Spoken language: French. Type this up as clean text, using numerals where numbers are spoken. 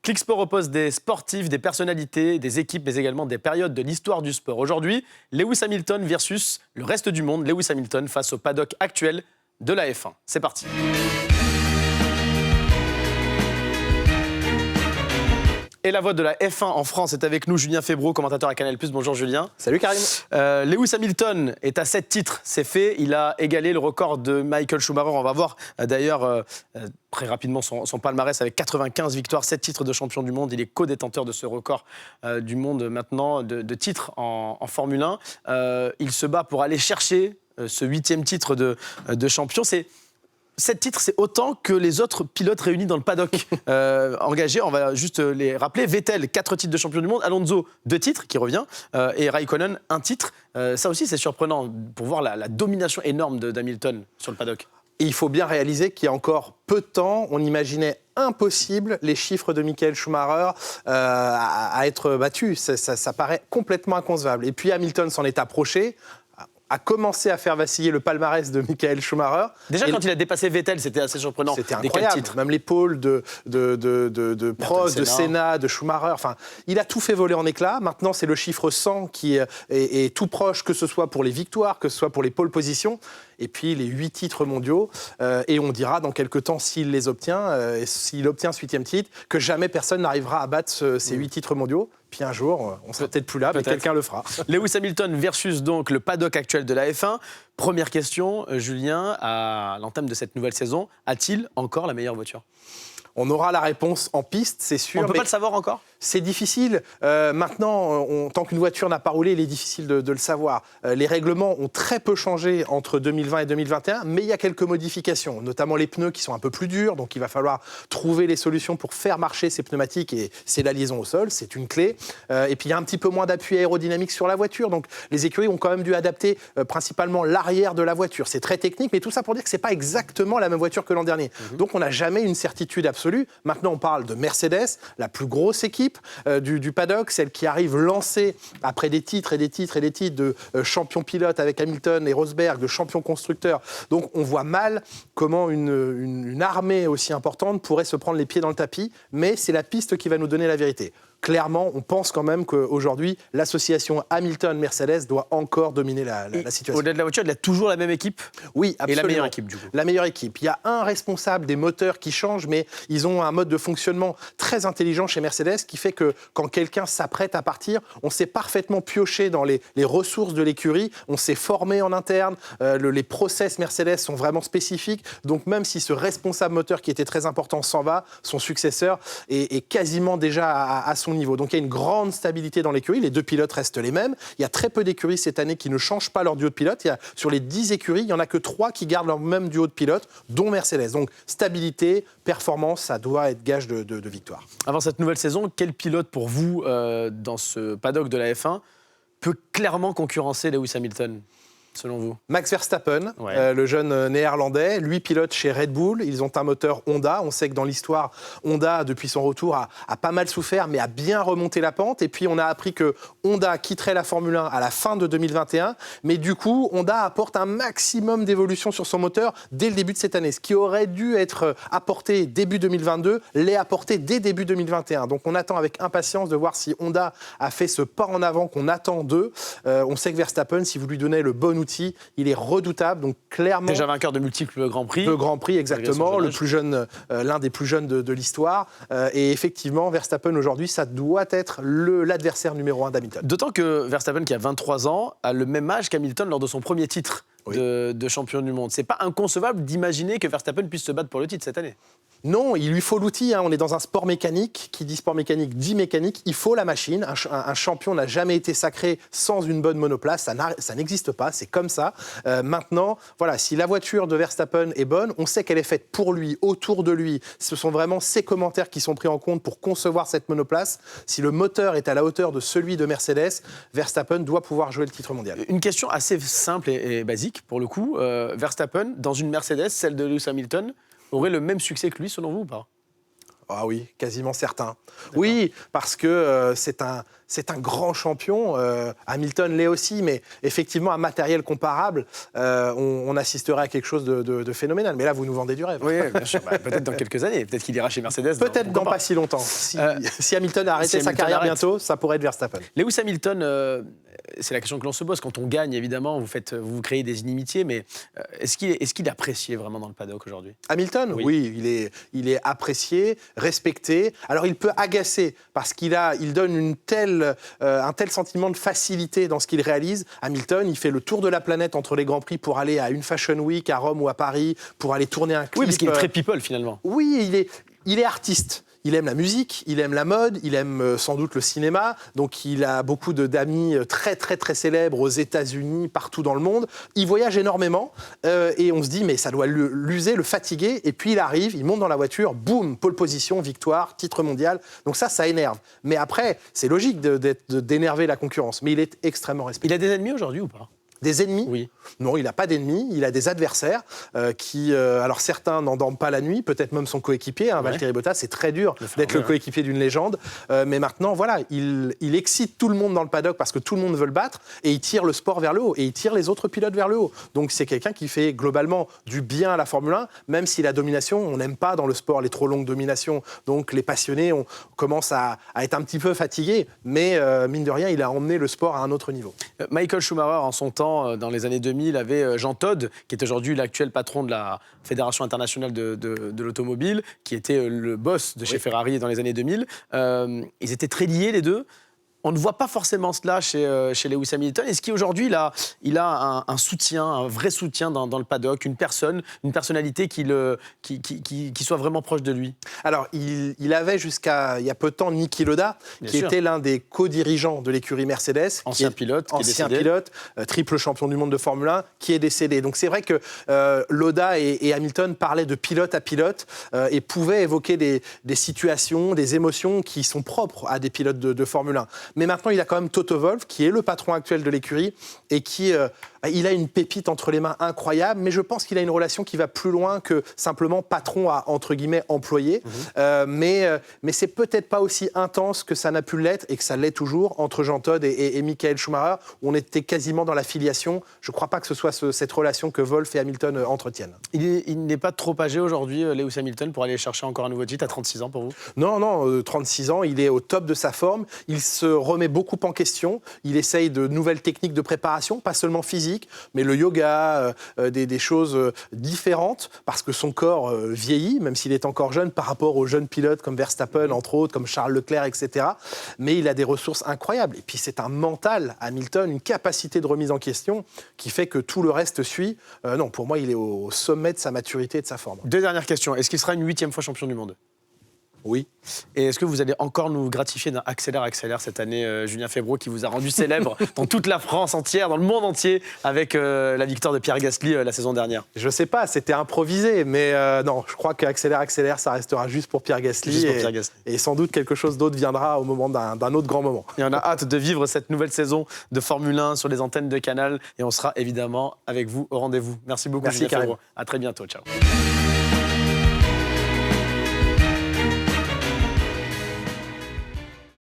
Clic Sport oppose des sportifs, des personnalités, des équipes, mais également des périodes de l'histoire du sport. Aujourd'hui, Lewis Hamilton versus le reste du monde. Lewis Hamilton face au paddock actuel de la F1. C'est parti. Et la voix de la F1 en France est avec nous, Julien Febvreau, commentateur à Canal+. Bonjour Julien. Salut Karim. Lewis Hamilton est à 7 titres, c'est fait. Il a égalé le record de Michael Schumacher. On va voir d'ailleurs très rapidement son palmarès avec 95 victoires, 7 titres de champion du monde. Il est co-détenteur de ce record du monde maintenant de titres en Formule 1. Il se bat pour aller chercher ce 8e titre de champion. 7 titres, c'est autant que les autres pilotes réunis dans le paddock engagés. On va juste les rappeler. Vettel, 4 titres de champion du monde. Alonso, 2 titres, qui revient. Et Raikkonen, 1 titre. Ça aussi, c'est surprenant pour voir la domination énorme d'Hamilton sur le paddock. Et il faut bien réaliser qu'il y a encore peu de temps, on imaginait impossible les chiffres de Michael Schumacher à être battus. Ça paraît complètement inconcevable. Et puis Hamilton s'en est approché, a commencé à faire vaciller le palmarès de Michael Schumacher. Déjà, quand il a dépassé Vettel, c'était assez surprenant. C'était incroyable. Même l'épaule de Prost, de Senna, de Schumacher. Enfin, il a tout fait voler en éclats. Maintenant, c'est le chiffre 100 qui est tout proche, que ce soit pour les victoires, que ce soit pour les pole positions. Et puis, les 8 titres mondiaux. Et on dira dans quelques temps, s'il les obtient, s'il obtient ce 8e titre, que jamais personne n'arrivera à battre ces 8 titres mondiaux. Puis un jour, on sera peut-être plus là, mais quelqu'un le fera. Lewis Hamilton versus donc le paddock actuel de la F1. Première question, Julien, à l'entame de cette nouvelle saison, a-t-il encore la meilleure voiture ? On aura la réponse en piste, c'est sûr. On ne peut pas le savoir encore ? C'est difficile. Maintenant, tant qu'une voiture n'a pas roulé, il est difficile de le savoir. Les règlements ont très peu changé entre 2020 et 2021, mais il y a quelques modifications, notamment les pneus qui sont un peu plus durs, donc il va falloir trouver les solutions pour faire marcher ces pneumatiques, et c'est la liaison au sol, c'est une clé. Et puis il y a un petit peu moins d'appui aérodynamique sur la voiture, donc les écuries ont quand même dû adapter principalement l'arrière de la voiture. C'est très technique, mais tout ça pour dire que c'est pas exactement la même voiture que l'an dernier. Donc on n'a jamais une certitude absolue. Maintenant, on parle de Mercedes, la plus grosse équipe du paddock, celle qui arrive lancée après des titres et des titres et des titres de champion pilote avec Hamilton et Rosberg, de champion constructeur. Donc on voit mal comment une armée aussi importante pourrait se prendre les pieds dans le tapis, mais c'est la piste qui va nous donner la vérité. Clairement, on pense quand même qu'aujourd'hui, l'association Hamilton-Mercedes doit encore dominer la situation. Au-delà de la voiture, il y a toujours la même équipe ? Oui, absolument. Et la meilleure équipe, du coup ? La meilleure équipe. Il y a un responsable des moteurs qui change, mais ils ont un mode de fonctionnement très intelligent chez Mercedes qui fait que quand quelqu'un s'apprête à partir, on sait parfaitement piocher dans les ressources de l'écurie, on s'est formé en interne, les process Mercedes sont vraiment spécifiques, donc même si ce responsable moteur qui était très important s'en va, son successeur est quasiment déjà à son niveau. Donc il y a une grande stabilité dans l'écurie, les 2 pilotes restent les mêmes. Il y a très peu d'écuries cette année qui ne changent pas leur duo de pilote. Sur les 10 écuries, il n'y en a que 3 qui gardent leur même duo de pilote, dont Mercedes. Donc stabilité, performance, ça doit être gage de victoire. Avant cette nouvelle saison, quel pilote pour vous, dans ce paddock de la F1, peut clairement concurrencer Lewis Hamilton ? Selon vous ? Max Verstappen, ouais. Le jeune néerlandais, lui pilote chez Red Bull. Ils ont un moteur Honda. On sait que dans l'histoire, Honda, depuis son retour, a pas mal souffert, mais a bien remonté la pente. Et puis, on a appris que Honda quitterait la Formule 1 à la fin de 2021. Mais du coup, Honda apporte un maximum d'évolution sur son moteur dès le début de cette année. Ce qui aurait dû être apporté début 2022, l'est apporté dès début 2021. Donc, on attend avec impatience de voir si Honda a fait ce pas en avant qu'on attend d'eux. On sait que Verstappen, si vous lui donnez le bon outil, il est redoutable, donc clairement... Déjà vainqueur de multiples Grands Prix. De Grands Prix, exactement, le plus jeune, l'un des plus jeunes de l'histoire. Et effectivement, Verstappen, aujourd'hui, ça doit être l'adversaire numéro 1 d'Hamilton. D'autant que Verstappen, qui a 23 ans, a le même âge qu'Hamilton lors de son premier titre de champion du monde. C'est pas inconcevable d'imaginer que Verstappen puisse se battre pour le titre cette année. Non, il lui faut l'outil. On est dans un sport mécanique. Qui dit sport mécanique dit mécanique. Il faut la machine. Un champion n'a jamais été sacré sans une bonne monoplace. Ça n'existe pas. C'est comme ça. Maintenant, voilà, si la voiture de Verstappen est bonne, on sait qu'elle est faite pour lui, autour de lui. Ce sont vraiment ses commentaires qui sont pris en compte pour concevoir cette monoplace. Si le moteur est à la hauteur de celui de Mercedes, Verstappen doit pouvoir jouer le titre mondial. Une question assez simple et basique, pour le coup. Verstappen, dans une Mercedes, celle de Lewis Hamilton, aurait le même succès que lui, selon vous, ou pas ? Ah oui, quasiment certain. Oui, parce que c'est un grand champion. Hamilton l'est aussi, mais effectivement, un matériel comparable, on assisterait à quelque chose de phénoménal. Mais là, vous nous vendez du rêve. Oui, bien sûr. Peut-être dans quelques années. Peut-être qu'il ira chez Mercedes. Peut-être dans pas si longtemps. Si Hamilton a arrêté sa carrière bientôt, ça pourrait être Verstappen. Lewis Hamilton, c'est la question que l'on se pose. Quand on gagne, évidemment, vous créez des inimitiés, mais est-ce qu'il est apprécié vraiment dans le paddock aujourd'hui? Hamilton, oui, il est apprécié, respecté. Alors, il peut agacer parce qu'il donne un tel sentiment de facilité dans ce qu'il réalise. Hamilton, il fait le tour de la planète entre les Grands Prix pour aller à une Fashion Week à Rome ou à Paris, pour aller tourner un clip. Oui, parce qu'il est très people, finalement. Oui, il est artiste. Il aime la musique, il aime la mode, il aime sans doute le cinéma. Donc, il a beaucoup d'amis très, très, très célèbres aux États-Unis, partout dans le monde. Il voyage énormément et on se dit, mais ça doit l'user, le fatiguer. Et puis, il arrive, il monte dans la voiture, boum, pole position, victoire, titre mondial. Donc ça énerve. Mais après, c'est logique d'énerver la concurrence. Mais il est extrêmement respecté. Il a des ennemis aujourd'hui ou pas? Des ennemis? Oui. Non, il n'a pas d'ennemis, il a des adversaires qui, alors certains n'endorment pas la nuit, peut-être même son coéquipier, Valtteri Bottas, c'est très dur d'être le coéquipier d'une légende, mais maintenant, voilà, il excite tout le monde dans le paddock parce que tout le monde veut le battre et il tire le sport vers le haut et il tire les autres pilotes vers le haut. Donc c'est quelqu'un qui fait globalement du bien à la Formule 1, même si la domination, on n'aime pas dans le sport les trop longues dominations, donc les passionnés, on commence à être un petit peu fatigués, mais mine de rien, il a emmené le sport à un autre niveau. Michael Schumacher, en son temps, dans les années 2000, avait Jean Todt, qui est aujourd'hui l'actuel patron de la Fédération internationale de l'automobile, qui était le boss de chez Ferrari dans les années 2000. Ils étaient très liés, les deux. On ne voit pas forcément cela chez Lewis Hamilton. Est-ce qu'aujourd'hui, il a un soutien, un vrai soutien dans le paddock, une personnalité qui soit vraiment proche de lui? Alors, il avait jusqu'à il y a peu de temps Niki Lauda, qui était l'un des co-dirigeants de l'écurie Mercedes. Ancien pilote, triple champion du monde de Formule 1, qui est décédé. Donc c'est vrai que Lauda et Hamilton parlaient de pilote à pilote et pouvaient évoquer des situations, des émotions qui sont propres à des pilotes de Formule 1. Mais maintenant, il a quand même Toto Wolff, qui est le patron actuel de l'écurie, et qui il a une pépite entre les mains incroyable, mais je pense qu'il a une relation qui va plus loin que simplement patron à, entre guillemets, employé. Mais c'est peut-être pas aussi intense que ça n'a pu l'être, et que ça l'est toujours, entre Jean Todt et Michael Schumacher, où on était quasiment dans la filiation. Je ne crois pas que ce soit cette relation que Wolff et Hamilton entretiennent. Il n'est pas trop âgé aujourd'hui, Lewis Hamilton, pour aller chercher encore un nouveau titre à 36 ans pour vous? Non, 36 ans, il est au top de sa forme. Il se remet beaucoup en question. Il essaye de nouvelles techniques de préparation, pas seulement physique, mais le yoga, des choses différentes, parce que son corps vieillit, même s'il est encore jeune, par rapport aux jeunes pilotes comme Verstappen, entre autres, comme Charles Leclerc, etc. Mais il a des ressources incroyables. Et puis c'est un mental, Hamilton, une capacité de remise en question qui fait que tout le reste suit. Non, pour moi, il est au sommet de sa maturité et de sa forme. Deux dernières questions. Est-ce qu'il sera une 8e fois champion du monde? Oui. Et est-ce que vous allez encore nous gratifier d'un accélère cette année, Julien Febvre, qui vous a rendu célèbre dans toute la France entière, dans le monde entier, avec la victoire de Pierre Gasly la saison dernière? Je sais pas, c'était improvisé, mais non, je crois qu'accélère, ça restera juste pour Pierre Gasly. Et sans doute quelque chose d'autre viendra au moment d'un autre grand moment. Et on a hâte de vivre cette nouvelle saison de Formule 1 sur les antennes de Canal, et on sera évidemment avec vous au rendez-vous. Merci beaucoup, Julien Febvre. À très bientôt, ciao.